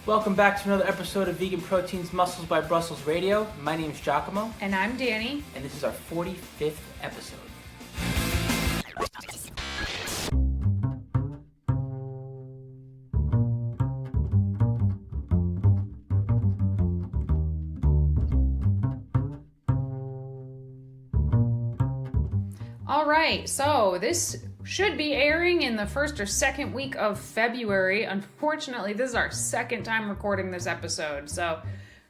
Welcome back to another episode of Vegan Proteins Muscles by Brussels Radio. My name is Giacomo. And I'm Danny. And this is our 45th episode. All right, so this should be airing in the first or second week of February. Unfortunately, this is our second time recording this episode. So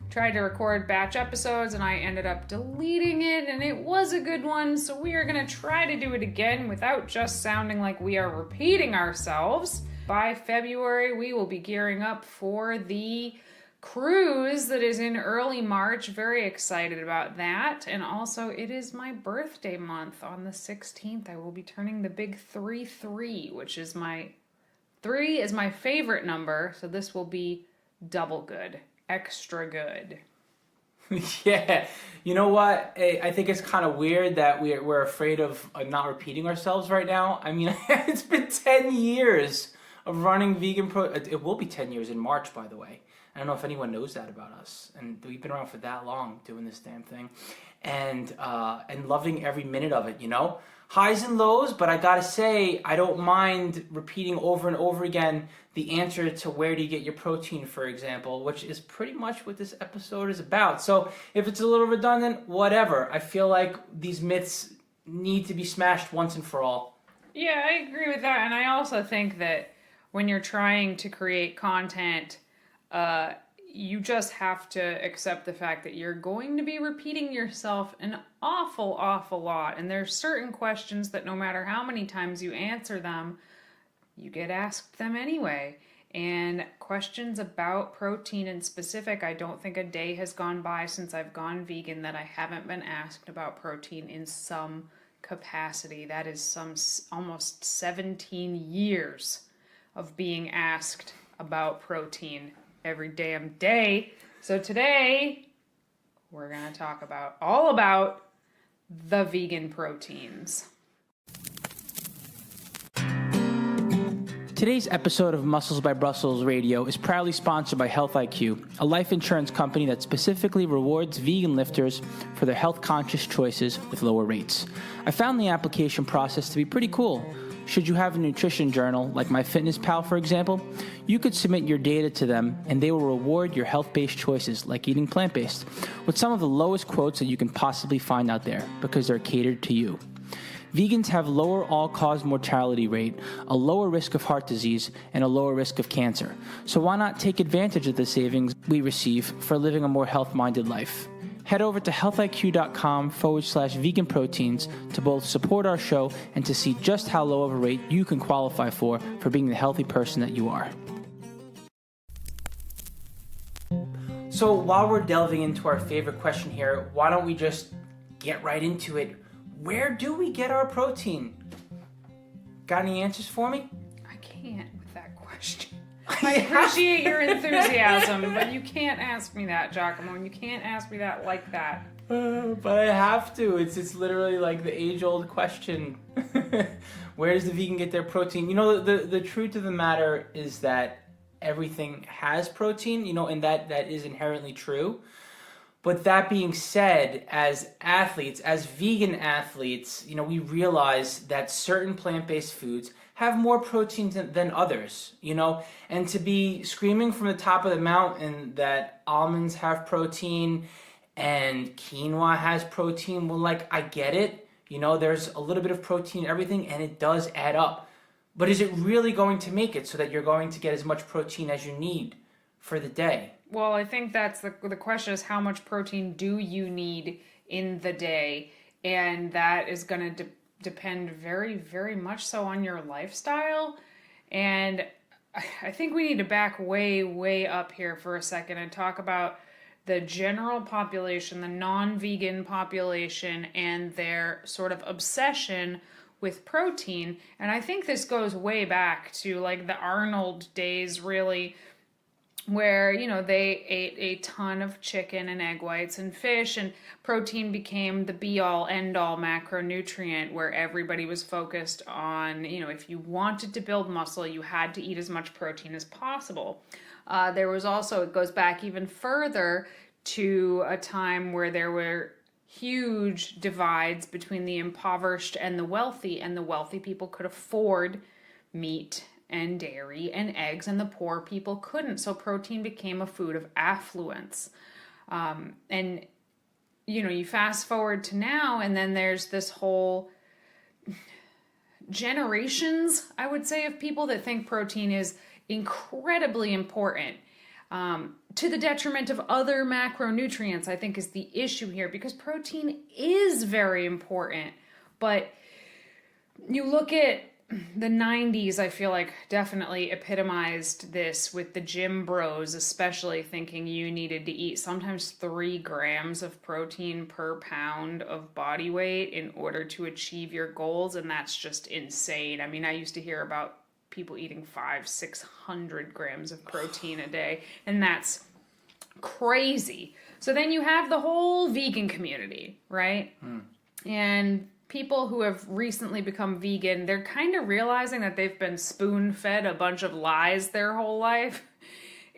tried to record batch episodes and I ended up deleting it, and it was a good one. So we are going to try to do it again without just sounding like we are repeating ourselves. By February, we will be gearing up for the cruise that is in early March. Very excited about that. And also, it is my birthday month. On the 16th, I will be turning the big 3-3, which is my 3 is my favorite number. So this will be double good, extra good. Yeah, you know what? I think it's kind of weird that we're afraid of not repeating ourselves right now. I mean, it's been 10 years of running Vegan Pro. It will be 10 years in March, by the way. I don't know if anyone knows that about us, and we've been around for that long doing this damn thing, and loving every minute of it. You know, highs and lows, but I gotta say I don't mind repeating over and over again the answer to where do you get your protein, for example, which is pretty much what this episode is about. So if it's a little redundant, whatever. I feel like these myths need to be smashed once and for all. Yeah, I agree with that, and I also think that when you're trying to create content, you just have to accept the fact that you're going to be repeating yourself an awful lot. And there's certain questions that no matter how many times you answer them, you get asked them anyway. And questions about protein in specific, I don't think a day has gone by since I've gone vegan that I haven't been asked about protein in some capacity. That is some almost 17 years of being asked about protein every damn day. So today, we're going to talk all about the vegan proteins. Today's episode of Muscles by Brussels Radio is proudly sponsored by Health IQ, a life insurance company that specifically rewards vegan lifters for their health-conscious choices with lower rates. I found the application process to be pretty cool. Should you have a nutrition journal, like MyFitnessPal, for example, you could submit your data to them and they will reward your health-based choices, like eating plant-based, with some of the lowest quotes that you can possibly find out there because they're catered to you. Vegans have lower all-cause mortality rate, a lower risk of heart disease, and a lower risk of cancer. So why not take advantage of the savings we receive for living a more health-minded life? Head over to healthiq.com/vegan proteins to both support our show and to see just how low of a rate you can qualify for being the healthy person that you are. So while we're delving into our favorite question here, why don't we just get right into it? Where do we get our protein? Got any answers for me? I can't with that question. I appreciate your enthusiasm, but you can't ask me that, Giacomo. You can't ask me that like that. But I have to. It's literally like the age-old question. Where does the vegan get their protein? You know, the truth of the matter is that everything has protein, you know, and that is inherently true. But that being said, as athletes, as vegan athletes, you know, we realize that certain plant-based foods have more protein than others, you know, and to be screaming from the top of the mountain that almonds have protein and quinoa has protein, well, like, I get it, you know, there's a little bit of protein in everything and it does add up, but is it really going to make it so that you're going to get as much protein as you need for the day? Well, I think that's the question is how much protein do you need in the day, and that is going to depend very, very much so on your lifestyle. And I think we need to back way up here for a second and talk about the general population, the non-vegan population, and their sort of obsession with protein. And I think this goes way back to like the Arnold days, really, where, they ate a ton of chicken and egg whites and fish, and protein became the be-all, end-all macronutrient, where everybody was focused on, if you wanted to build muscle, you had to eat as much protein as possible. There was also, it goes back even further to a time where there were huge divides between the impoverished and the wealthy people could afford meat and dairy and eggs, and the poor people couldn't. So protein became a food of affluence. And, you fast forward to now, and then there's this whole generations, I would say, of people that think protein is incredibly important, to the detriment of other macronutrients, I think is the issue here, because protein is very important. But you look at the 90s, I feel like definitely epitomized this, with the gym bros especially thinking you needed to eat sometimes 3 grams of protein per pound of body weight in order to achieve your goals, and that's just insane. I mean, I used to hear about people eating 500-600 grams of protein a day, and that's crazy. So then you have the whole vegan community, right? And people who have recently become vegan, they're kind of realizing that they've been spoon-fed a bunch of lies their whole life,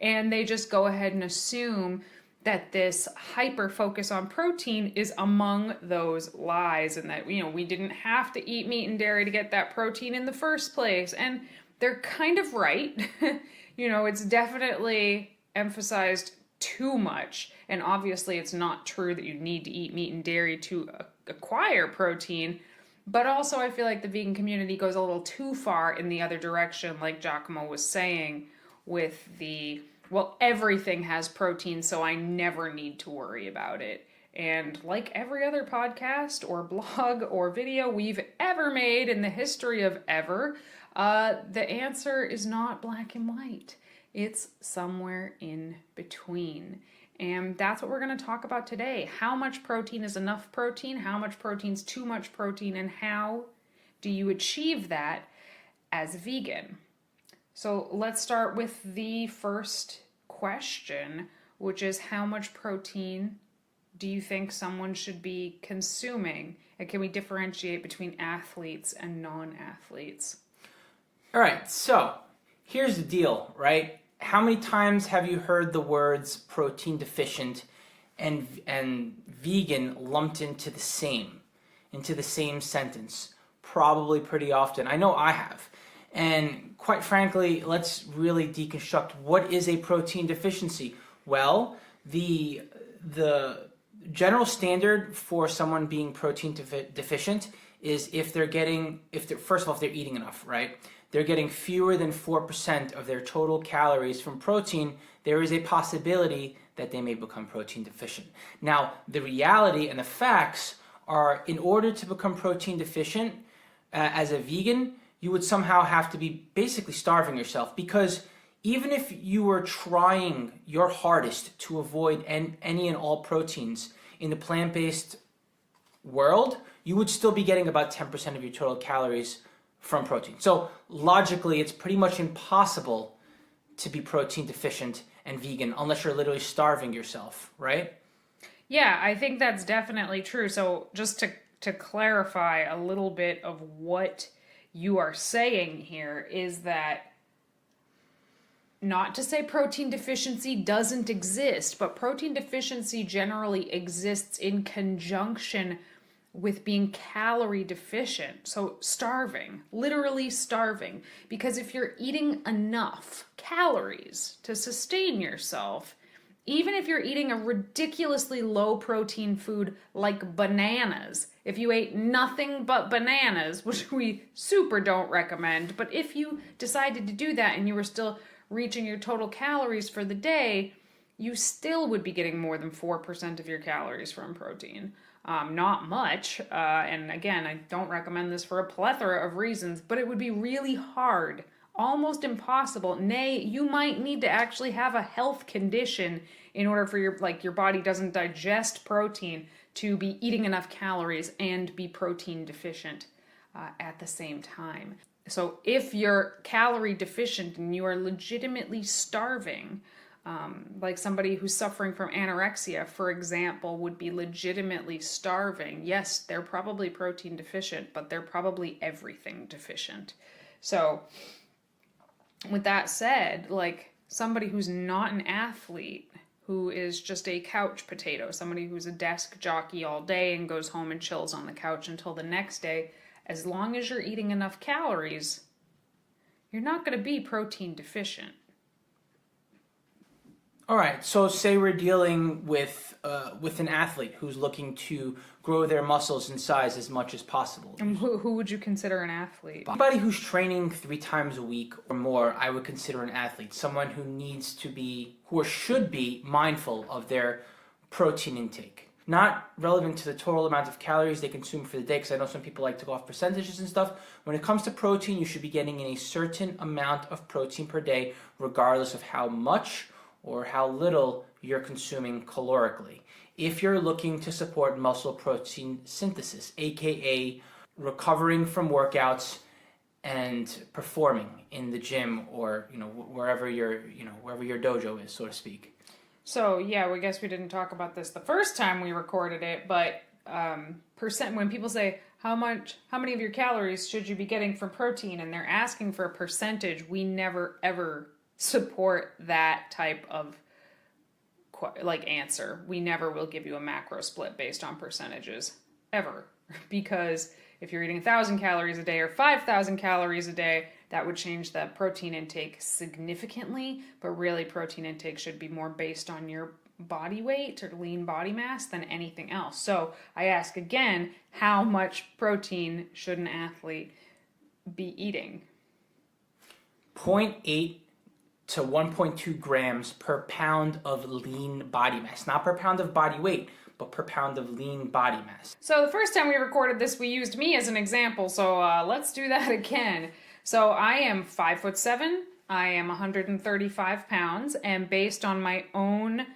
and they just go ahead and assume that this hyper focus on protein is among those lies, and that, we didn't have to eat meat and dairy to get that protein in the first place. And they're kind of right. It's definitely emphasized too much, and obviously it's not true that you need to eat meat and dairy to acquire protein, but also I feel like the vegan community goes a little too far in the other direction, like Giacomo was saying, with everything has protein, so I never need to worry about it. And like every other podcast or blog or video we've ever made in the history of ever, the answer is not black and white. It's somewhere in between. And that's what we're going to talk about today. How much protein is enough protein? How much protein is too much protein? And how do you achieve that as a vegan? So let's start with the first question, which is, how much protein do you think someone should be consuming? And can we differentiate between athletes and non-athletes? All right, so here's the deal, right? How many times have you heard the words protein deficient and vegan lumped into the same sentence? Probably pretty often. I know I have. And quite frankly, let's really deconstruct what is a protein deficiency. Well, the general standard for someone being protein deficient is if they're eating enough, right? They're getting fewer than 4% of their total calories from protein, there is a possibility that they may become protein deficient. Now, the reality and the facts are, in order to become protein deficient as a vegan, you would somehow have to be basically starving yourself, because even if you were trying your hardest to avoid any and all proteins in the plant-based world, you would still be getting about 10% of your total calories from protein. So logically, it's pretty much impossible to be protein deficient and vegan unless you're literally starving yourself, right? Yeah, I think that's definitely true. So just to clarify a little bit of what you are saying here is that, not to say protein deficiency doesn't exist, but protein deficiency generally exists in conjunction with being calorie deficient. So starving, literally starving. Because if you're eating enough calories to sustain yourself, even if you're eating a ridiculously low protein food like bananas, if you ate nothing but bananas, which we super don't recommend, but if you decided to do that and you were still reaching your total calories for the day, you still would be getting more than 4% of your calories from protein. Not much, and again, I don't recommend this for a plethora of reasons, but it would be really hard, almost impossible. Nay, you might need to actually have a health condition in order for your body doesn't digest protein to be eating enough calories and be protein deficient at the same time. So if you're calorie deficient and you are legitimately starving, Like somebody who's suffering from anorexia, for example, would be legitimately starving. Yes, they're probably protein deficient, but they're probably everything deficient. So with that said, like somebody who's not an athlete, who is just a couch potato, somebody who's a desk jockey all day and goes home and chills on the couch until the next day, as long as you're eating enough calories, you're not going to be protein deficient. All right, so say we're dealing with an athlete who's looking to grow their muscles in size as much as possible. And who would you consider an athlete? Anybody who's training 3 times a week or more, I would consider an athlete. Someone who needs to be, or should be, mindful of their protein intake. Not relevant to the total amount of calories they consume for the day, because I know some people like to go off percentages and stuff. When it comes to protein, you should be getting in a certain amount of protein per day, regardless of how much or how little you're consuming calorically. If you're looking to support muscle protein synthesis, aka recovering from workouts and performing in the gym or wherever your dojo is, so to speak. So yeah, I guess we didn't talk about this the first time we recorded it, but when people say how many of your calories should you be getting from protein, and they're asking for a percentage, we never ever support that type of answer. We never will give you a macro split based on percentages ever, because if you're eating 1,000 calories a day or 5,000 calories a day, that would change the protein intake significantly. But really, protein intake should be more based on your body weight or lean body mass than anything else. So I ask again, how much protein should an athlete be eating? 0.8 to 1.2 grams per pound of lean body mass. Not per pound of body weight, but per pound of lean body mass. So the first time we recorded this, we used me as an example, so let's do that again. So I am 5'7", I am 135 pounds, and based on my own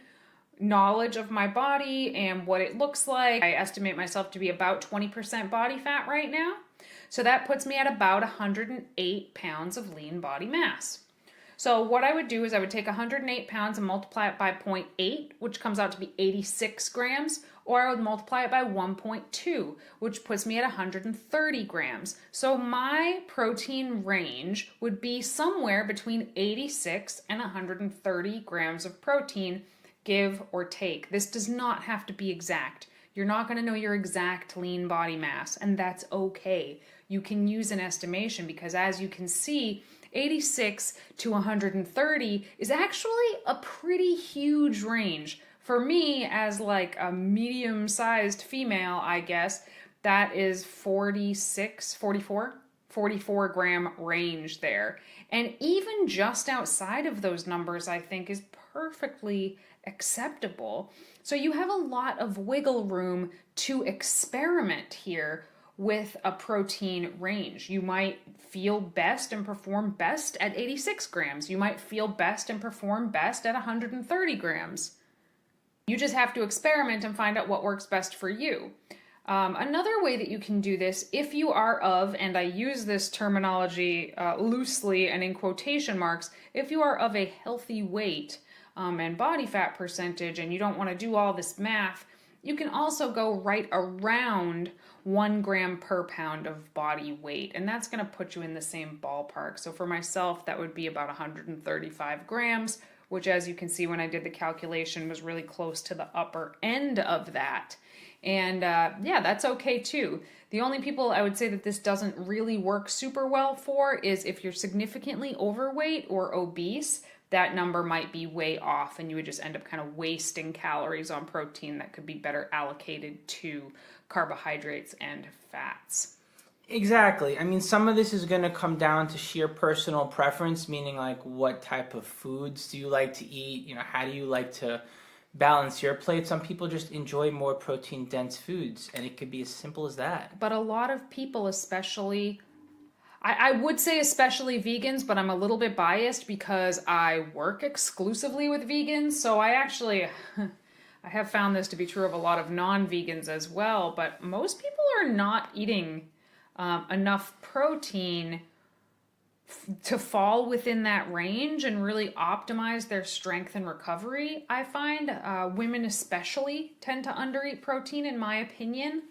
knowledge of my body and what it looks like, I estimate myself to be about 20% body fat right now. So that puts me at about 108 pounds of lean body mass. So what I would do is I would take 108 pounds and multiply it by 0.8, which comes out to be 86 grams, or I would multiply it by 1.2, which puts me at 130 grams. So my protein range would be somewhere between 86 and 130 grams of protein, give or take. This does not have to be exact. You're not going to know your exact lean body mass, and that's okay. You can use an estimation because, as you can see, 86 to 130 is actually a pretty huge range. For me, as like a medium-sized female, I guess, that is 44 gram range there. And even just outside of those numbers, I think is perfectly acceptable. So you have a lot of wiggle room to experiment here with a protein range. You might feel best and perform best at 86 grams. You might feel best and perform best at 130 grams. You just have to experiment and find out what works best for you. Another way that you can do this, if you are of, and I use this terminology loosely and in quotation marks, if you are of a healthy weight and body fat percentage and you don't want to do all this math, you can also go right around 1 gram per pound of body weight, and that's going to put you in the same ballpark. So for myself, that would be about 135 grams, which, as you can see when I did the calculation, was really close to the upper end of that. And yeah, that's okay too. The only people I would say that this doesn't really work super well for is if you're significantly overweight or obese. That number might be way off and you would just end up kind of wasting calories on protein that could be better allocated to carbohydrates and fats. Exactly. I mean, some of this is going to come down to sheer personal preference, meaning like what type of foods do you like to eat? How do you like to balance your plate? Some people just enjoy more protein dense foods, and it could be as simple as that. But a lot of people, especially I would say especially vegans, but I'm a little bit biased because I work exclusively with vegans. So I have found this to be true of a lot of non-vegans as well. But most people are not eating enough protein to fall within that range and really optimize their strength and recovery. I find women especially tend to undereat protein, in my opinion.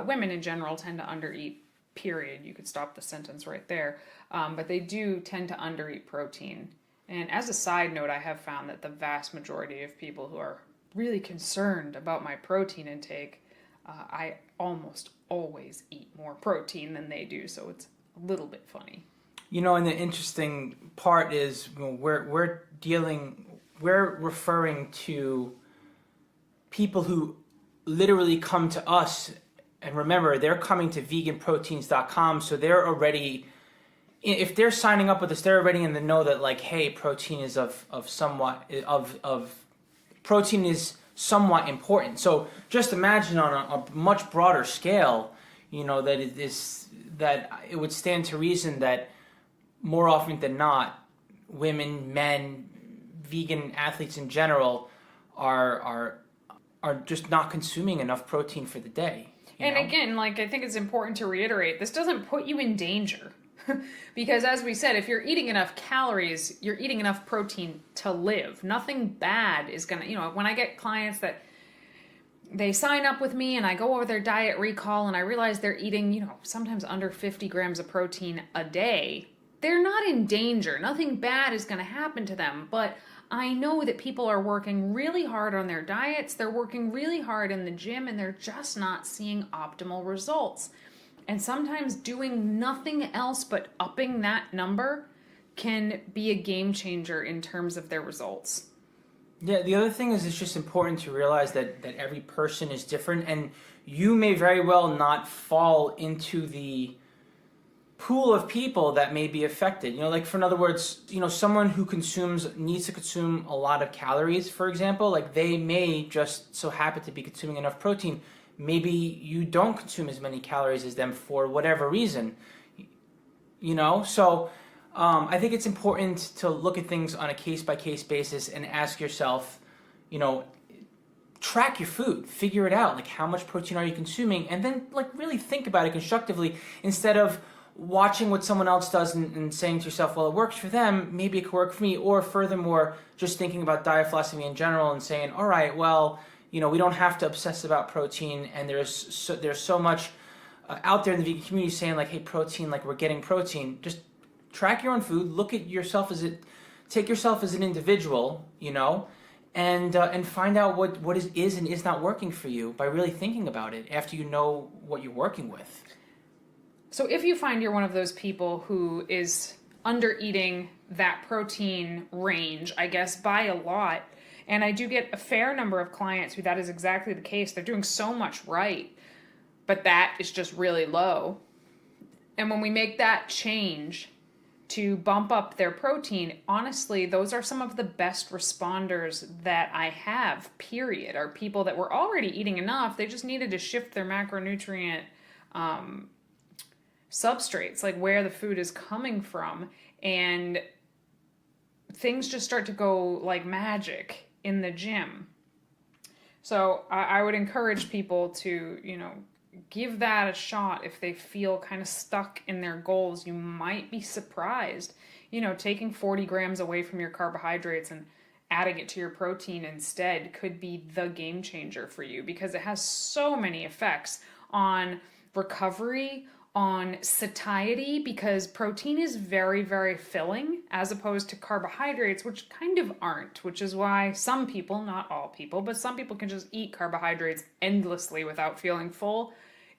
Women in general tend to undereat, period. You could stop the sentence right there. But they do tend to undereat protein. And as a side note, I have found that the vast majority of people who are really concerned about my protein intake, I almost always eat more protein than they do. So it's a little bit funny. You know, and the interesting part is we're referring to people who literally come to us, and remember, they're coming to VeganProteins.com, so they're already, if they're signing up with us, they're already in the know that, like, hey, protein is protein is somewhat important. So just imagine on a much broader scale, you know, that it would stand to reason that more often than not, women, men, vegan athletes in general are just not consuming enough protein for the day. And again, like, I think it's important to reiterate, this doesn't put you in danger. Because as we said, if you're eating enough calories, you're eating enough protein to live. Nothing bad is gonna, you know, when I get clients that they sign up with me and I go over their diet recall and I realize they're eating, you know, sometimes under 50 grams of protein a day, they're not in danger. Nothing bad is going to happen to them. But I know that people are working really hard on their diets. They're working really hard in the gym and they're just not seeing optimal results. And sometimes doing nothing else but upping that number can be a game changer in terms of their results. Yeah, the other thing is it's just important to realize that every person is different, and you may very well not fall into the pool of people that may be affected. You know, like, for in other words, you know, someone who needs to consume a lot of calories, for example, like, they may just so happen to be consuming enough protein. Maybe you don't consume as many calories as them for whatever reason, you know? So I think it's important to look at things on a case-by-case basis and ask yourself, you know, track your food, figure it out, like, how much protein are you consuming, and then, like, really think about it constructively instead of watching what someone else does and saying to yourself, well, it works for them, maybe it could work for me, or furthermore, just thinking about diet philosophy in general and saying, all right, well, you know, we don't have to obsess about protein, and there's so much out there in the vegan community saying, like, hey, protein, like, we're getting protein. Just track your own food, look at yourself take yourself as an individual, you know, and find out what is and is not working for you by really thinking about it after you know what you're working with. So if you find you're one of those people who is under eating that protein range, I guess, by a lot, and I do get a fair number of clients who that is exactly the case. They're doing so much right, but that is just really low. And when we make that change to bump up their protein, honestly, those are some of the best responders that I have, period, are people that were already eating enough. They just needed to shift their macronutrient substrates, like where the food is coming from, and things just start to go like magic in the gym. So I would encourage people to, you know, give that a shot if they feel kind of stuck in their goals. You might be surprised, you know, taking 40 grams away from your carbohydrates and adding it to your protein instead could be the game changer for you, because it has so many effects on recovery, on satiety, because protein is very, very filling as opposed to carbohydrates, which kind of aren't, which is why some people, not all people, but some people can just eat carbohydrates endlessly without feeling full.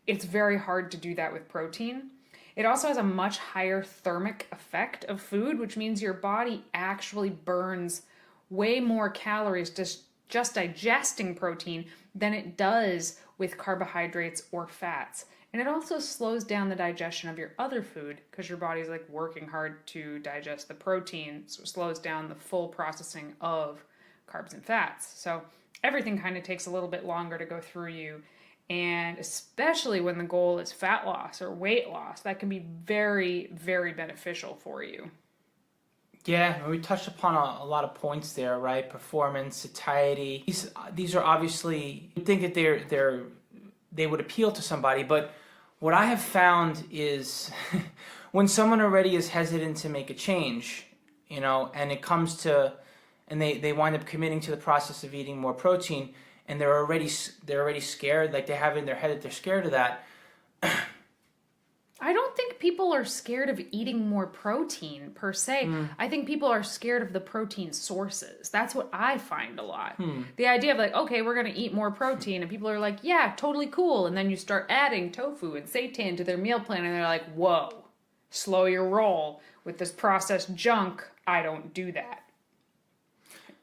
It's very hard to do that with protein. It also has a much higher thermic effect of food, which means your body actually burns way more calories just digesting protein than it does with carbohydrates or fats. And it also slows down the digestion of your other food, because your body's like working hard to digest the protein, so it slows down the full processing of carbs and fats. So everything kind of takes a little bit longer to go through you. And especially when the goal is fat loss or weight loss, that can be very, very beneficial for you. Yeah, we touched upon a lot of points there, right? Performance, satiety. These are obviously, you think that they would appeal to somebody, but what I have found is when someone already is hesitant to make a change, and it comes to, and they wind up committing to the process of eating more protein, and they're already scared, like they have in their head that they're scared of that. I don't think people are scared of eating more protein per se. I think people are scared of the protein sources. That's what I find a lot. The idea of like, okay, we're going to eat more protein, and people are like, yeah, totally cool. And then you start adding tofu and seitan to their meal plan, and they're like, whoa, slow your roll with this processed junk. I don't do that.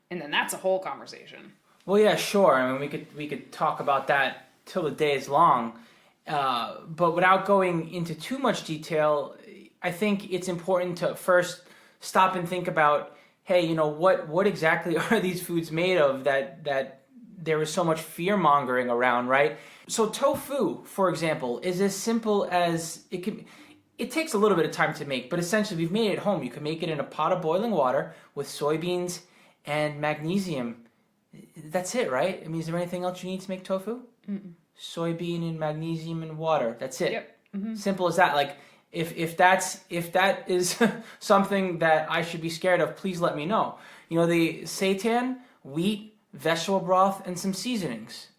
And then that's a whole conversation. Well, yeah, sure. I mean, we could talk about that till the day is long. But without going into too much detail, I think it's important to first stop and think about, hey, what exactly are these foods made of that there is so much fear mongering around, right? So tofu, for example, is as simple as it can. It takes a little bit of time to make, but essentially we've made it at home. You can make it in a pot of boiling water with soybeans and magnesium. That's it, right? I mean, is there anything else you need to make tofu? Mm-mm. Soybean and magnesium and water. That's it. Yep. Mm-hmm. Simple as that. Like if that is something that I should be scared of, please let me know. The seitan, wheat, vegetable broth, and some seasonings.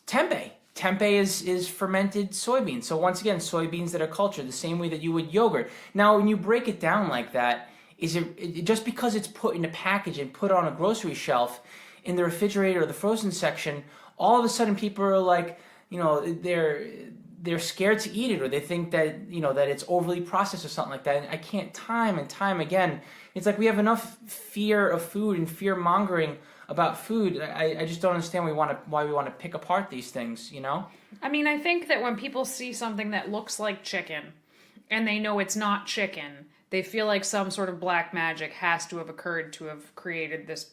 Tempeh. Tempeh is fermented soybeans. So once again, soybeans that are cultured the same way that you would yogurt. Now, when you break it down like that, is it just because it's put in a package and put on a grocery shelf in the refrigerator or the frozen section, all of a sudden people are like, they're scared to eat it, or they think that that it's overly processed or something like that. And I can't time and time again. It's like we have enough fear of food and fear mongering about food. I just don't understand why we want to pick apart these things. I mean, I think that when people see something that looks like chicken and they know it's not chicken, they feel like some sort of black magic has to have occurred to have created this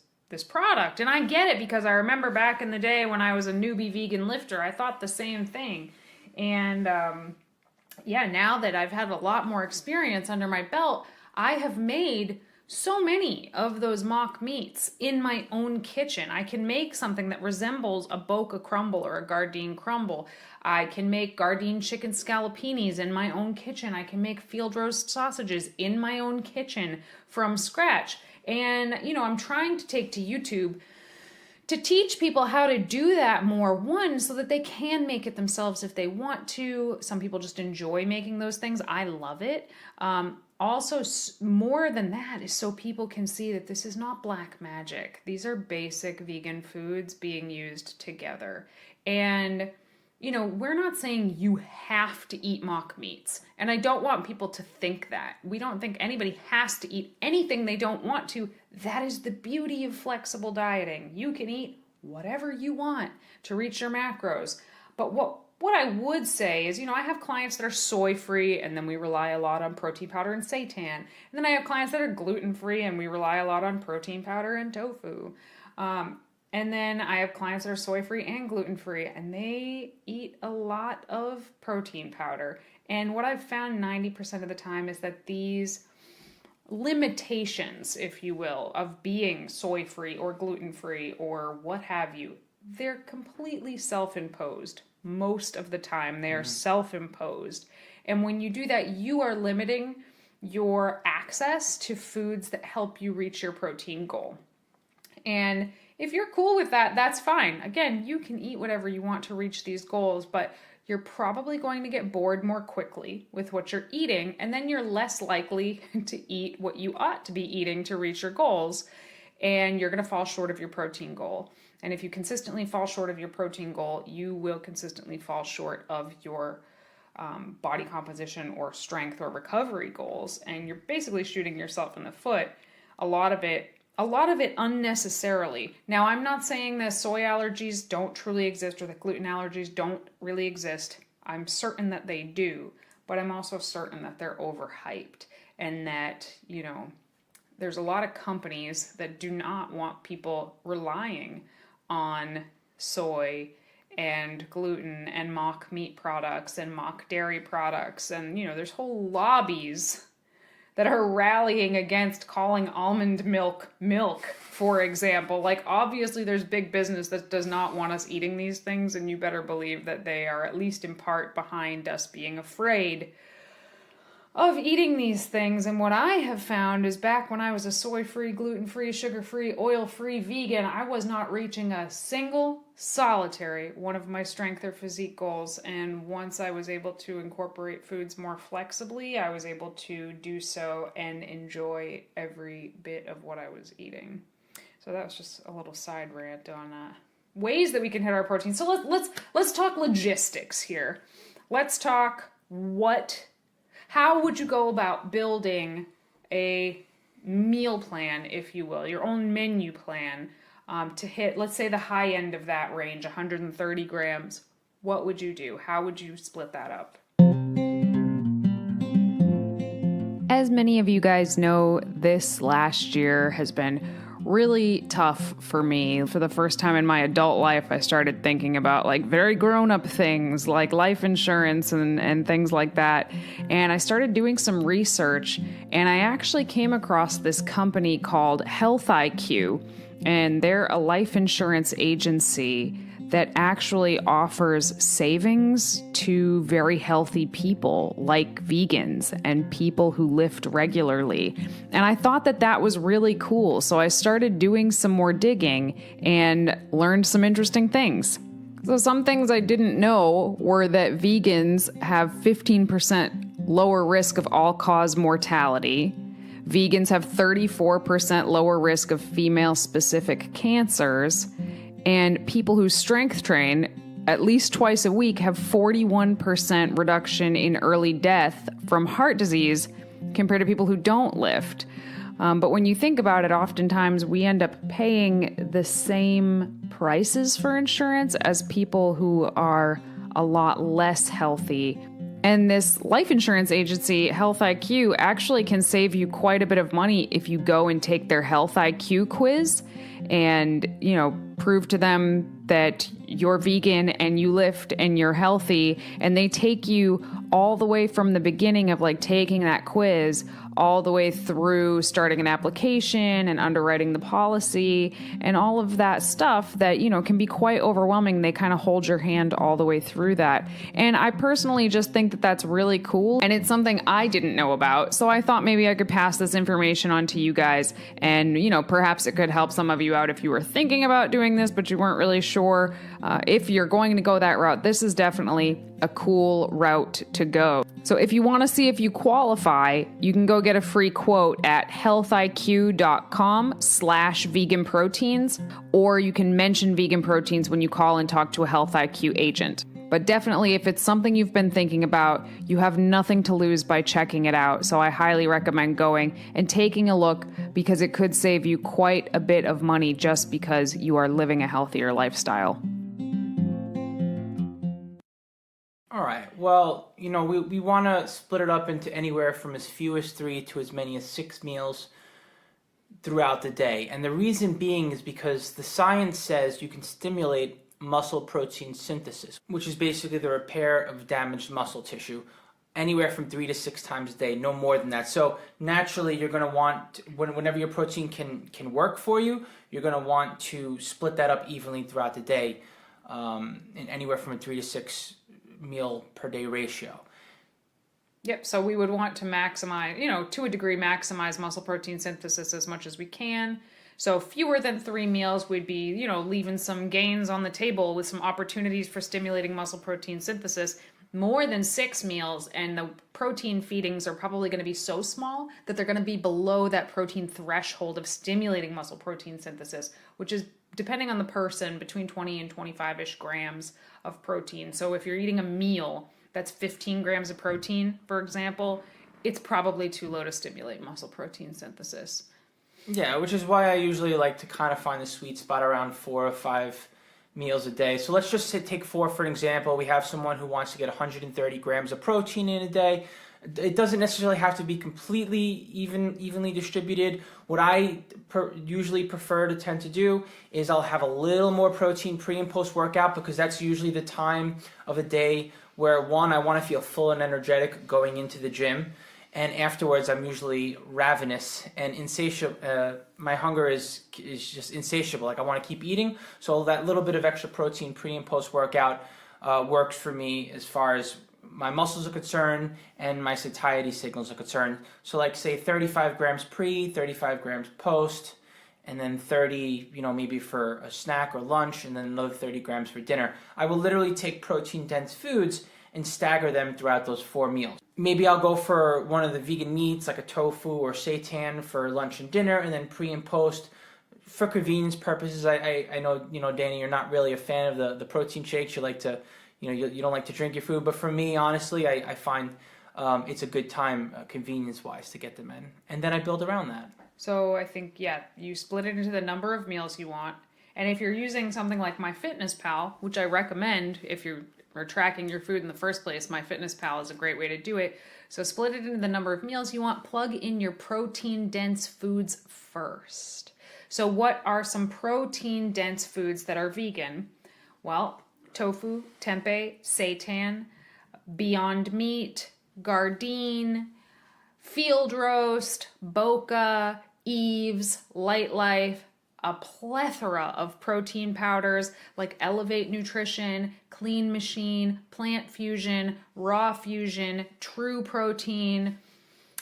product. And I get it, because I remember back in the day when I was a newbie vegan lifter, I thought the same thing. And now that I've had a lot more experience under my belt, I have made so many of those mock meats in my own kitchen. I can make something that resembles a Boca crumble or a Gardein crumble. I can make Gardein chicken scallopinis in my own kitchen. I can make field roast sausages in my own kitchen from scratch. And, I'm trying to take to YouTube to teach people how to do that more. One, so that they can make it themselves if they want to. Some people just enjoy making those things. I love it. Also, more than that is so people can see that this is not black magic. These are basic vegan foods being used together. And we're not saying you have to eat mock meats. And I don't want people to think that. We don't think anybody has to eat anything they don't want to. That is the beauty of flexible dieting. You can eat whatever you want to reach your macros. But what I would say is, I have clients that are soy-free, and then we rely a lot on protein powder and seitan. And then I have clients that are gluten-free, and we rely a lot on protein powder and tofu. And then I have clients that are soy-free and gluten-free, and they eat a lot of protein powder. And what I've found 90% of the time is that these limitations, if you will, of being soy-free or gluten-free or what have you, they're completely self-imposed. Most of the time, they are self-imposed. And when you do that, you are limiting your access to foods that help you reach your protein goal. And if you're cool with that, that's fine. Again, you can eat whatever you want to reach these goals, but you're probably going to get bored more quickly with what you're eating, and then you're less likely to eat what you ought to be eating to reach your goals, and you're going to fall short of your protein goal. And if you consistently fall short of your protein goal, you will consistently fall short of your body composition or strength or recovery goals, and you're basically shooting yourself in the foot. A lot of it unnecessarily. Now, I'm not saying that soy allergies don't truly exist or that gluten allergies don't really exist. I'm certain that they do, but I'm also certain that they're overhyped, and that, there's a lot of companies that do not want people relying on soy and gluten and mock meat products and mock dairy products. And, there's whole lobbies that are rallying against calling almond milk milk, for example. Like, obviously there's big business that does not want us eating these things, and you better believe that they are at least in part behind us being afraid of eating these things. And what I have found is, back when I was a soy-free, gluten-free, sugar-free, oil-free vegan, I was not reaching a single solitary one of my strength or physique goals. And once I was able to incorporate foods more flexibly, I was able to do so and enjoy every bit of what I was eating. So that was just a little side rant on ways that we can hit our protein. So let's talk logistics here. Let's talk how would you go about building a meal plan, if you will, your own menu plan, to hit, let's say, the high end of that range, 130 grams? What would you do? How would you split that up? As many of you guys know, this last year has been really tough for me. For the first time in my adult life, I started thinking about like very grown-up things like life insurance and things like that. And I started doing some research, and I actually came across this company called Health IQ, and they're a life insurance agency that actually offers savings to very healthy people like vegans and people who lift regularly. And I thought that that was really cool. So I started doing some more digging and learned some interesting things. So some things I didn't know were that vegans have 15% lower risk of all-cause mortality. Vegans have 34% lower risk of female-specific cancers. And people who strength train at least twice a week have 41% reduction in early death from heart disease compared to people who don't lift. But when you think about it, oftentimes we end up paying the same prices for insurance as people who are a lot less healthy. And this life insurance agency, Health IQ, actually can save you quite a bit of money if you go and take their Health IQ quiz and, prove to them that you're vegan and you lift and you're healthy. And they take you all the way from the beginning of like taking that quiz all the way through starting an application and underwriting the policy and all of that stuff that, can be quite overwhelming. They kind of hold your hand all the way through that. And I personally just think that that's really cool. And it's something I didn't know about. So I thought maybe I could pass this information on to you guys. And, perhaps it could help some of you out if you were thinking about doing this, but you weren't really sure if you're going to go that route. This is definitely a cool route to go. So if you want to see if you qualify, you can go get a free quote at healthiq.com/veganproteins, or you can mention vegan proteins when you call and talk to a Health IQ agent. But definitely, if it's something you've been thinking about, you have nothing to lose by checking it out. So I highly recommend going and taking a look, because it could save you quite a bit of money just because you are living a healthier lifestyle. All right. Well, we want to split it up into anywhere from as few as 3 to as many as 6 meals throughout the day. And the reason being is because the science says you can stimulate muscle protein synthesis, which is basically the repair of damaged muscle tissue, anywhere from 3 to 6 times a day, no more than that. So naturally, you're going to want, whenever your protein can work for you, you're going to want to split that up evenly throughout the day, in anywhere from a 3 to 6 meal per day ratio. Yep, so we would want to maximize, to a degree, maximize muscle protein synthesis as much as we can. So fewer than 3 meals, we'd be, leaving some gains on the table with some opportunities for stimulating muscle protein synthesis. More than 6 meals, and the protein feedings are probably going to be so small that they're going to be below that protein threshold of stimulating muscle protein synthesis, which is, depending on the person, between 20 and 25-ish grams of protein. So if you're eating a meal that's 15 grams of protein, for example, it's probably too low to stimulate muscle protein synthesis. Yeah, which is why I usually like to kind of find the sweet spot around 4 or 5 meals a day. So let's just take 4 for an example. We have someone who wants to get 130 grams of protein in a day. It doesn't necessarily have to be completely evenly distributed. What I usually prefer to tend to do is I'll have a little more protein pre and post workout, because that's usually the time of the day where, one, I want to feel full and energetic going into the gym, and afterwards I'm usually ravenous and insatiable. My hunger is just insatiable. Like I want to keep eating. So that little bit of extra protein pre and post workout works for me as far as my muscles are concerned and my satiety signals are concerned. So like say 35 grams pre, 35 grams post, and then 30, maybe for a snack or lunch, and then another 30 grams for dinner. I will literally take protein-dense foods and stagger them throughout those 4 meals. Maybe I'll go for one of the vegan meats, like a tofu or seitan for lunch and dinner, and then pre and post. For convenience purposes, I know, Danny, you're not really a fan of the protein shakes. You like to, you don't like to drink your food. But for me, honestly, I find it's a good time, convenience-wise, to get them in. And then I build around that. So I think, you split it into the number of meals you want. And if you're using something like MyFitnessPal, which I recommend if you're tracking your food in the first place, MyFitnessPal is a great way to do it. So split it into the number of meals you want. Plug in your protein-dense foods first. So what are some protein-dense foods that are vegan? Well, tofu, tempeh, seitan, Beyond Meat, Gardein, Field Roast, Boca, Eves, Light Life, a plethora of protein powders like Elevate Nutrition, Clean Machine, Plant Fusion, Raw Fusion, True Protein,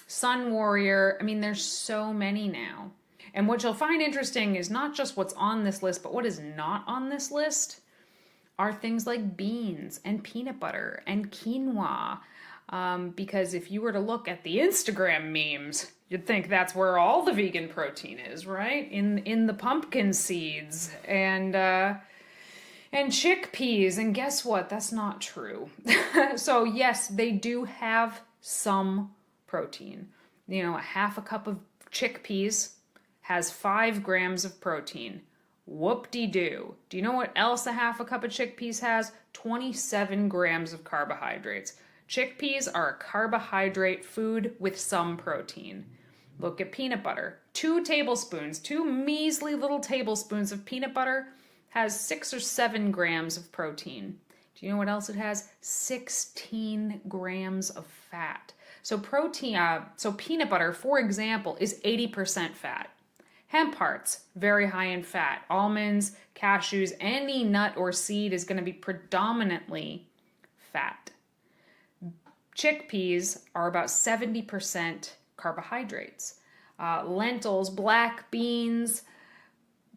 Sun Warrior. I mean, there's so many now. And what you'll find interesting is not just what's on this list, but what is not on this list are things like beans and peanut butter and quinoa. Because if you were to look at the Instagram memes, you'd think that's where all the vegan protein is, right? In the pumpkin seeds and chickpeas. And guess what? That's not true. So yes, they do have some protein. A half a cup of chickpeas has 5 grams of protein. Whoop-de-doo. Do you know what else a half a cup of chickpeas has? 27 grams of carbohydrates. Chickpeas are a carbohydrate food with some protein. Look at peanut butter. 2 tablespoons, 2 measly little tablespoons of peanut butter has 6 or 7 grams of protein. Do you know what else it has? 16 grams of fat. So peanut butter, for example, is 80% fat. Hemp hearts, very high in fat. Almonds, cashews, any nut or seed is going to be predominantly fat. Chickpeas are about 70% carbohydrates. Lentils, black beans,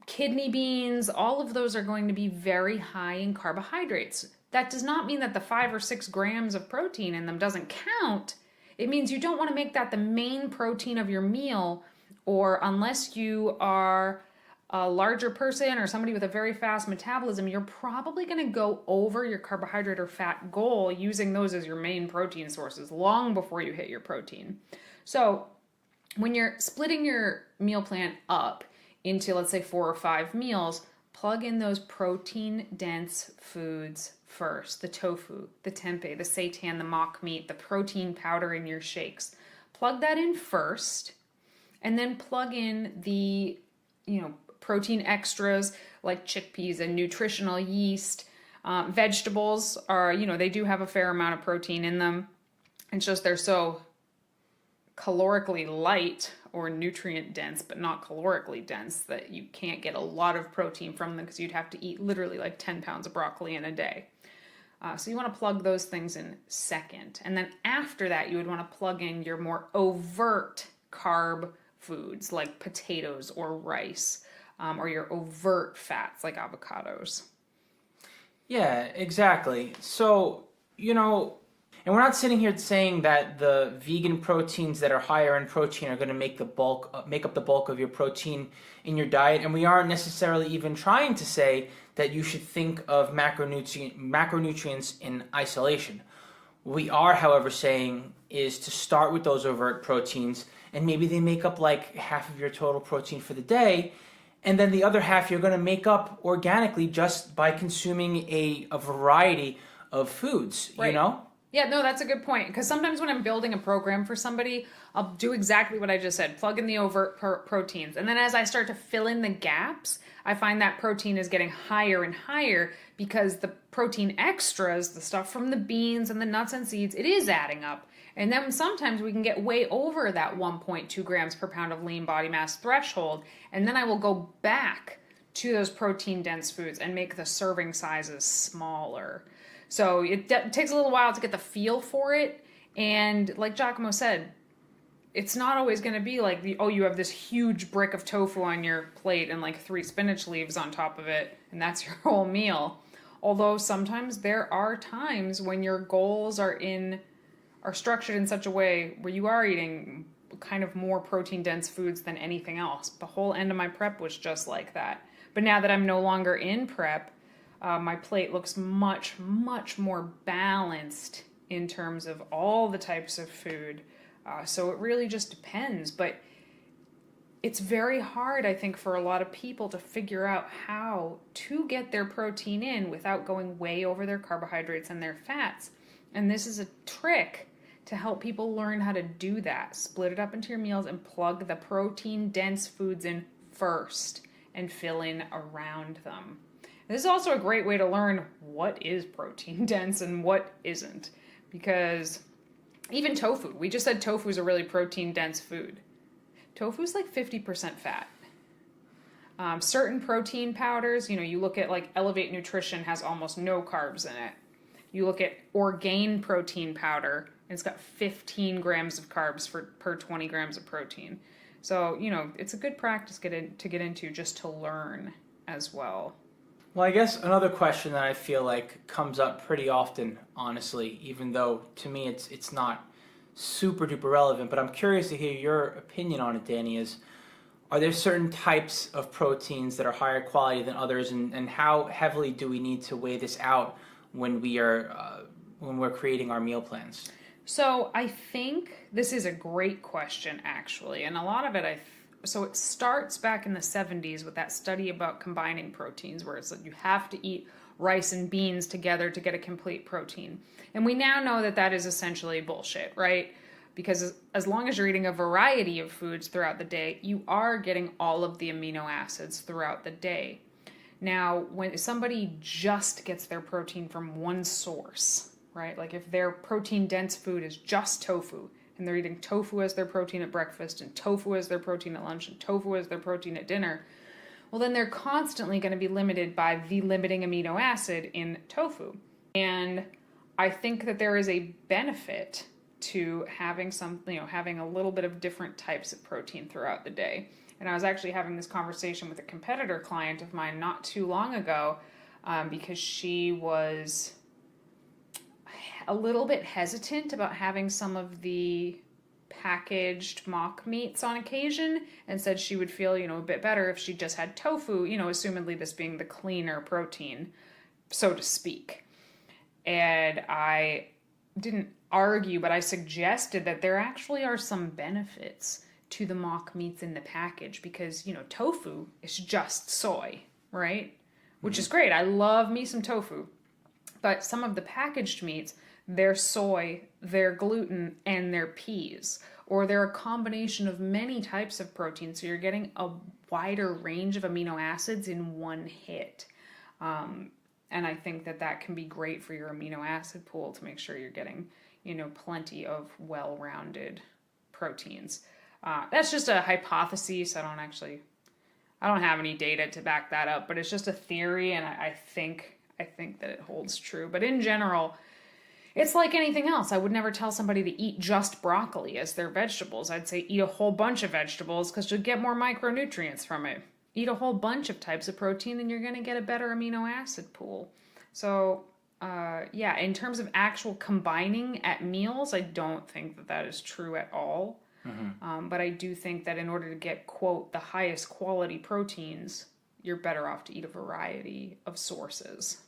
kidney beans, all of those are going to be very high in carbohydrates. That does not mean that the 5 or 6 grams of protein in them doesn't count. It means you don't want to make that the main protein of your meal, or unless you are a larger person or somebody with a very fast metabolism, you're probably going to go over your carbohydrate or fat goal using those as your main protein sources long before you hit your protein. So when you're splitting your meal plan up into, let's say, 4 or 5 meals, plug in those protein-dense foods first. The tofu, the tempeh, the seitan, the mock meat, the protein powder in your shakes. Plug that in first, and then plug in the, protein extras like chickpeas and nutritional yeast. Vegetables are, they do have a fair amount of protein in them. It's just they're so calorically light or nutrient dense, but not calorically dense, that you can't get a lot of protein from them because you'd have to eat literally like 10 pounds of broccoli in a day. So you want to plug those things in second. And then after that, you would want to plug in your more overt carb foods like potatoes or rice, or your overt fats like avocados. Yeah, exactly. So, and we're not sitting here saying that the vegan proteins that are higher in protein are going to make up the bulk of your protein in your diet, and we aren't necessarily even trying to say that you should think of macronutrients in isolation. What we are, however, saying is to start with those overt proteins, and maybe they make up like half of your total protein for the day, and then the other half you're going to make up organically just by consuming a variety of foods, right. Yeah, no, that's a good point. Because sometimes when I'm building a program for somebody, I'll do exactly what I just said, plug in the overt proteins. And then as I start to fill in the gaps, I find that protein is getting higher and higher because the protein extras, the stuff from the beans and the nuts and seeds, it is adding up. And then sometimes we can get way over that 1.2 grams per pound of lean body mass threshold. And then I will go back to those protein dense foods and make the serving sizes smaller. So it takes a little while to get the feel for it. And like Giacomo said, it's not always going to be like, you have this huge brick of tofu on your plate and like 3 spinach leaves on top of it, and that's your whole meal. Although sometimes there are times when your goals are structured in such a way where you are eating kind of more protein dense foods than anything else. The whole end of my prep was just like that. But now that I'm no longer in prep, my plate looks much, much more balanced in terms of all the types of food. So it really just depends. But it's very hard, I think, for a lot of people to figure out how to get their protein in without going way over their carbohydrates and their fats. And this is a trick to help people learn how to do that. Split it up into your meals and plug the protein-dense foods in first and fill in around them. This is also a great way to learn what is protein-dense and what isn't. Because even tofu, we just said tofu is a really protein-dense food. Tofu is like 50% fat. Certain protein powders, you look at like Elevate Nutrition has almost no carbs in it. You look at Orgain protein powder, and it's got 15 grams of carbs per 20 grams of protein. So, it's a good practice to get into just to learn as well. Well, I guess another question that I feel like comes up pretty often, honestly, even though to me it's not super duper relevant, but I'm curious to hear your opinion on it, Danny, are there certain types of proteins that are higher quality than others, and how heavily do we need to weigh this out when we're creating our meal plans? So I think this is a great question, actually, and a lot of it so it starts back in the 70s with that study about combining proteins, where it's like you have to eat rice and beans together to get a complete protein. And we now know that that is essentially bullshit, right? Because as long as you're eating a variety of foods throughout the day, you are getting all of the amino acids throughout the day. Now, when somebody just gets their protein from one source, right? Like if their protein-dense food is just tofu, and they're eating tofu as their protein at breakfast, and tofu as their protein at lunch, and tofu as their protein at dinner, well, then they're constantly going to be limited by the limiting amino acid in tofu. And I think that there is a benefit to having having a little bit of different types of protein throughout the day. And I was actually having this conversation with a competitor client of mine not too long ago, because she was a little bit hesitant about having some of the packaged mock meats on occasion, and said she would feel, a bit better if she just had tofu, assumedly this being the cleaner protein, so to speak. And I didn't argue, but I suggested that there actually are some benefits to the mock meats in the package, because, tofu is just soy, right? Which is great. I love me some tofu. But some of the packaged meats, they're soy, they're gluten, and they're peas. Or they're a combination of many types of protein, so you're getting a wider range of amino acids in one hit. And I think that can be great for your amino acid pool to make sure you're getting, plenty of well-rounded proteins. That's just a hypothesis. I don't have any data to back that up, but it's just a theory, and I think that it holds true. But in general, it's like anything else. I would never tell somebody to eat just broccoli as their vegetables. I'd say eat a whole bunch of vegetables because you'll get more micronutrients from it. Eat a whole bunch of types of protein and you're going to get a better amino acid pool. So, in terms of actual combining at meals, I don't think that is true at all. Mm-hmm. But I do think that in order to get, quote, the highest quality proteins, you're better off to eat a variety of sources.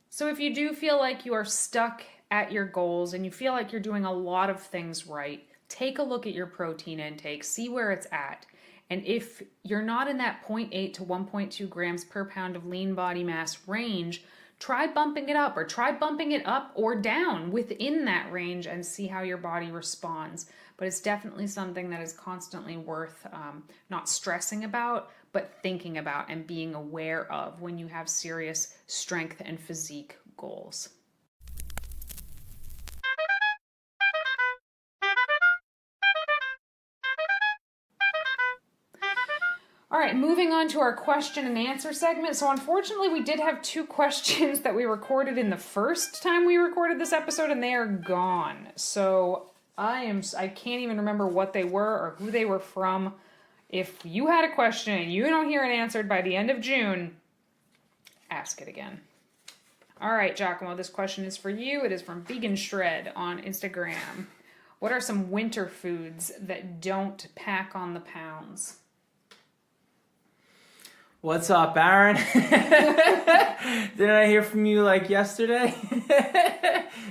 So if you do feel like you are stuck at your goals and you feel like you're doing a lot of things right, take a look at your protein intake, see where it's at. And if you're not in that 0.8 to 1.2 grams per pound of lean body mass range, try bumping it up, or try bumping it up or down within that range and see how your body responds. But it's definitely something that is constantly worth not stressing about, but thinking about and being aware of when you have serious strength and physique goals. right, moving on to our question and answer segment. So unfortunately, we did have 2 questions that we recorded in the first time we recorded this episode, and they are gone. So I can't even remember what they were or who they were from. If you had a question and you don't hear it answered by the end of June, ask it again. All right, Giacomo, this question is for you. It is from Vegan Shred on Instagram. What are some winter foods that don't pack on the pounds? What's up, Aaron? Didn't I hear from you like yesterday?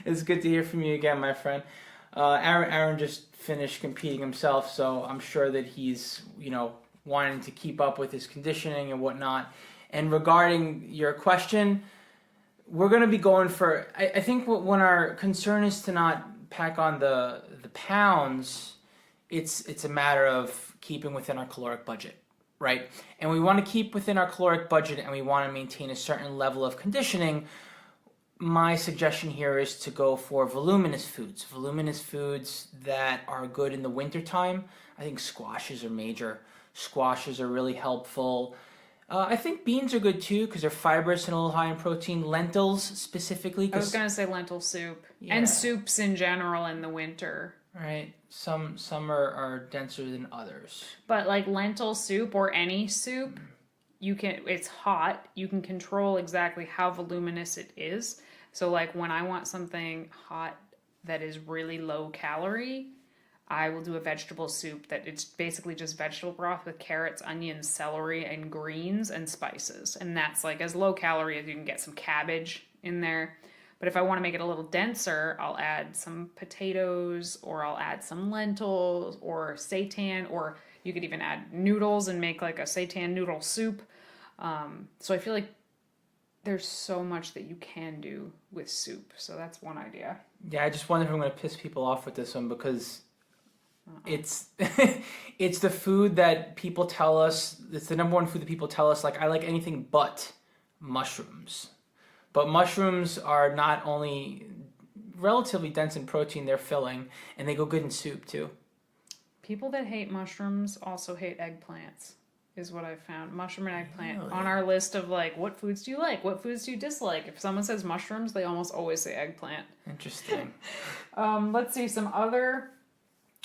It's good to hear from you again, my friend. Aaron just finished competing himself, so I'm sure that he's, wanting to keep up with his conditioning and whatnot. And regarding your question, we're going to be going for, I think when our concern is to not pack on the pounds, it's a matter of keeping within our caloric budget, right? And we want to keep within our caloric budget and we want to maintain a certain level of conditioning. My suggestion here is to go for voluminous foods that are good in the wintertime. I think squashes are major. Squashes are really helpful. I think beans are good too because they're fibrous and a little high in protein. Lentils specifically. I was going to say lentil soup. Yeah. And soups in general in the winter. Right. Some are denser than others. But like lentil soup or any soup, it's hot. You can control exactly how voluminous it is. So like when I want something hot that is really low calorie, I will do a vegetable soup that it's basically just vegetable broth with carrots, onions, celery, and greens and spices. And that's like as low calorie as you can get. Some cabbage in there. But if I want to make it a little denser, I'll add some potatoes or I'll add some lentils or seitan, or you could even add noodles and make like a seitan noodle soup. So I feel like there's so much that you can do with soup. So that's one idea. Yeah, I just wonder if I'm going to piss people off with this one because it's it's the food that people tell us, it's the number one food that people tell us, like, I like anything but mushrooms. But mushrooms are not only relatively dense in protein, they're filling, and they go good in soup too. People that hate mushrooms also hate eggplants, is what I've found. Mushroom and eggplant. Really? On our list of like, what foods do you like? What foods do you dislike? If someone says mushrooms, they almost always say eggplant. Interesting. Let's see some other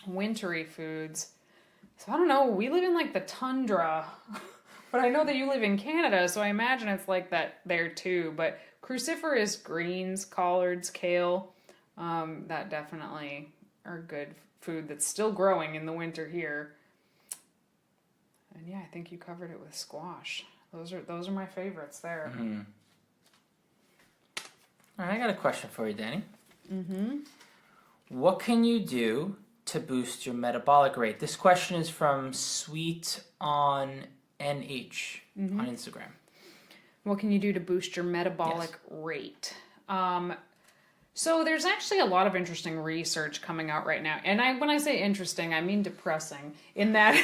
wintry foods. So I don't know, we live in like the tundra, but I know that you live in Canada, so I imagine it's like that there too. But cruciferous greens, collards, kale, that definitely are good food that's still growing in the winter here. And yeah, I think you covered it with squash. Those are my favorites there. Mm-hmm. All right, I got a question for you, Danny. Mm-hmm. What can you do to boost your metabolic rate? This question is from Sweet on NH on Instagram. What can you do to boost your metabolic rate? So there's actually a lot of interesting research coming out right now. And when I say interesting, I mean depressing. In that,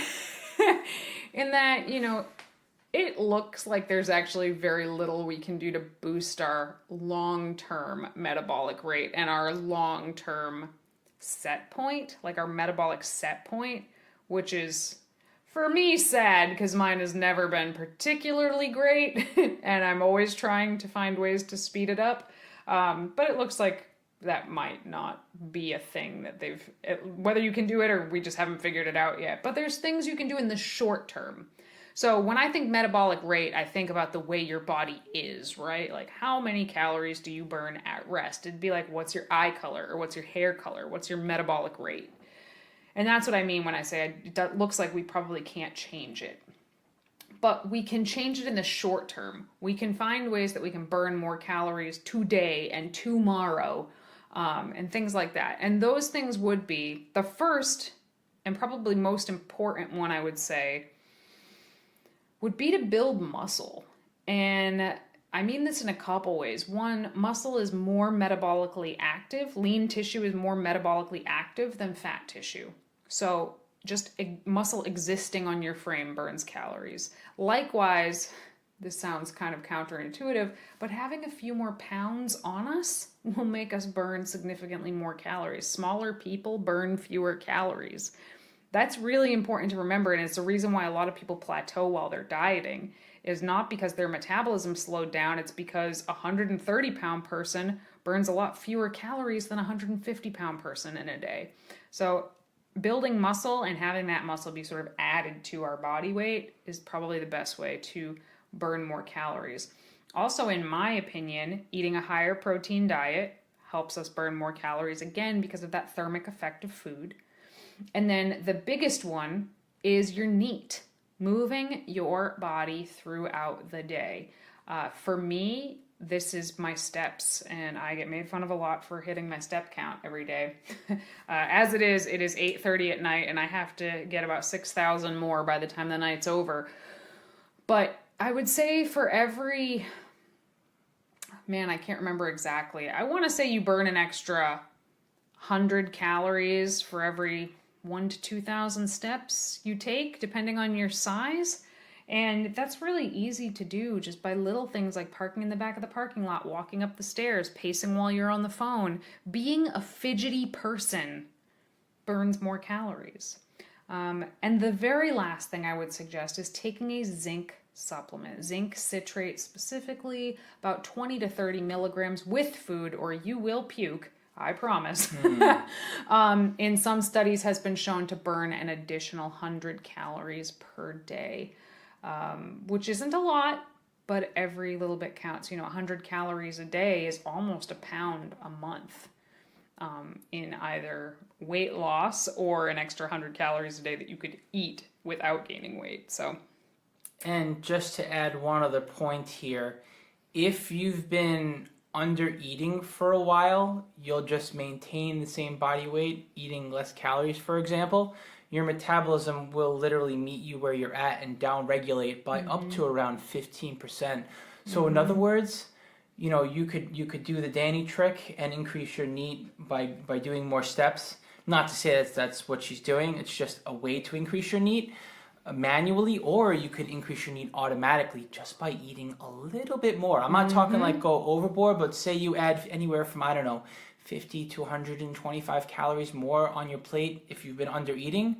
it looks like there's actually very little we can do to boost our long-term metabolic rate and our long-term set point, like our metabolic set point, which is, for me, sad because mine has never been particularly great and I'm always trying to find ways to speed it up. But it looks like that might not be a thing that whether you can do it or we just haven't figured it out yet. But there's things you can do in the short term. So when I think metabolic rate, I think about the way your body is, right? Like how many calories do you burn at rest? It'd be like, what's your eye color or what's your hair color? What's your metabolic rate? And that's what I mean when I say it looks like we probably can't change it. But we can change it in the short term. We can find ways that we can burn more calories today and tomorrow, and things like that. And those things would be the first and probably most important one, I would say, would be to build muscle. And I mean this in a couple ways. One, muscle is more metabolically active. Lean tissue is more metabolically active than fat tissue. So just muscle existing on your frame burns calories. Likewise, this sounds kind of counterintuitive, but having a few more pounds on us will make us burn significantly more calories. Smaller people burn fewer calories. that's really important to remember, and it's the reason why a lot of people plateau while they're dieting, is not because their metabolism slowed down, it's because a 130-pound person burns a lot fewer calories than a 150-pound person in a day. So building muscle and having that muscle be sort of added to our body weight is probably the best way to burn more calories. Also, in my opinion, eating a higher protein diet helps us burn more calories, again, because of that thermic effect of food. And then the biggest one is your NEAT, moving your body throughout the day. For me, this is my steps, and I get made fun of a lot for hitting my step count every day. As it is 8:30 at night, and I have to get about 6,000 more by the time the night's over. But I would say for every, man, I can't remember exactly. I want to say you burn an extra 100 calories for every 1,000 to 2,000 steps you take, depending on your size. And that's really easy to do just by little things like parking in the back of the parking lot, walking up the stairs, pacing while you're on the phone. Being a fidgety person burns more calories. And the very last thing I would suggest is taking a zinc supplement. Zinc citrate specifically, about 20 to 30 milligrams with food, or you will puke. I promise. In some studies has been shown to burn an additional 100 calories per day, which isn't a lot, but every little bit counts. 100 calories a day is almost a pound a month in either weight loss or an extra 100 calories a day that you could eat without gaining weight. And just to add one other point here, if you've been under eating for a while, you'll just maintain the same body weight, eating less calories, for example. Your metabolism will literally meet you where you're at and down-regulate by up to around 15%. So in other words, you could do the Danny trick and increase your NEAT by doing more steps. Not to say that's what she's doing. It's just a way to increase your NEAT manually, or you could increase your NEAT automatically just by eating a little bit more. I'm not talking like go overboard, but say you add anywhere from, 50 to 125 calories more on your plate if you've been under eating.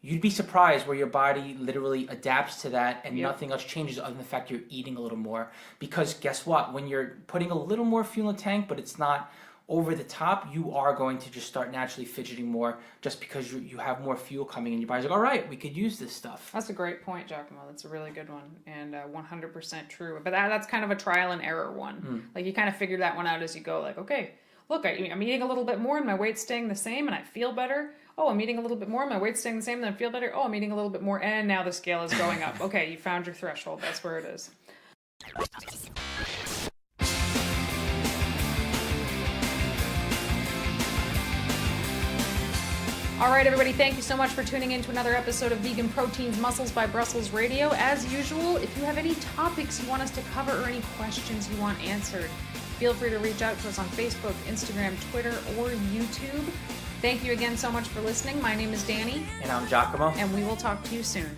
You'd be surprised where your body literally adapts to that and nothing else changes other than the fact you're eating a little more. Because guess what? When you're putting a little more fuel in the tank, but it's not over the top, you are going to just start naturally fidgeting more just because you have more fuel coming in. Your body's like, all right, we could use this stuff. That's a great point, Giacomo. That's a really good one, and 100% true. But that's kind of a trial and error one. Like, you kind of figure that one out as you go. Like, okay, look, I'm eating a little bit more and my weight's staying the same and I feel better. Oh, I'm eating a little bit more and my weight's staying the same and I feel better. Oh, I'm eating a little bit more and now the scale is going up. Okay, you found your threshold. That's where it is. All right, everybody, thank you so much for tuning in to another episode of Vegan Proteins Muscles by Brussels Radio. As usual, if you have any topics you want us to cover or any questions you want answered, feel free to reach out to us on Facebook, Instagram, Twitter, or YouTube. Thank you again so much for listening. My name is Danny. And I'm Giacomo. And we will talk to you soon.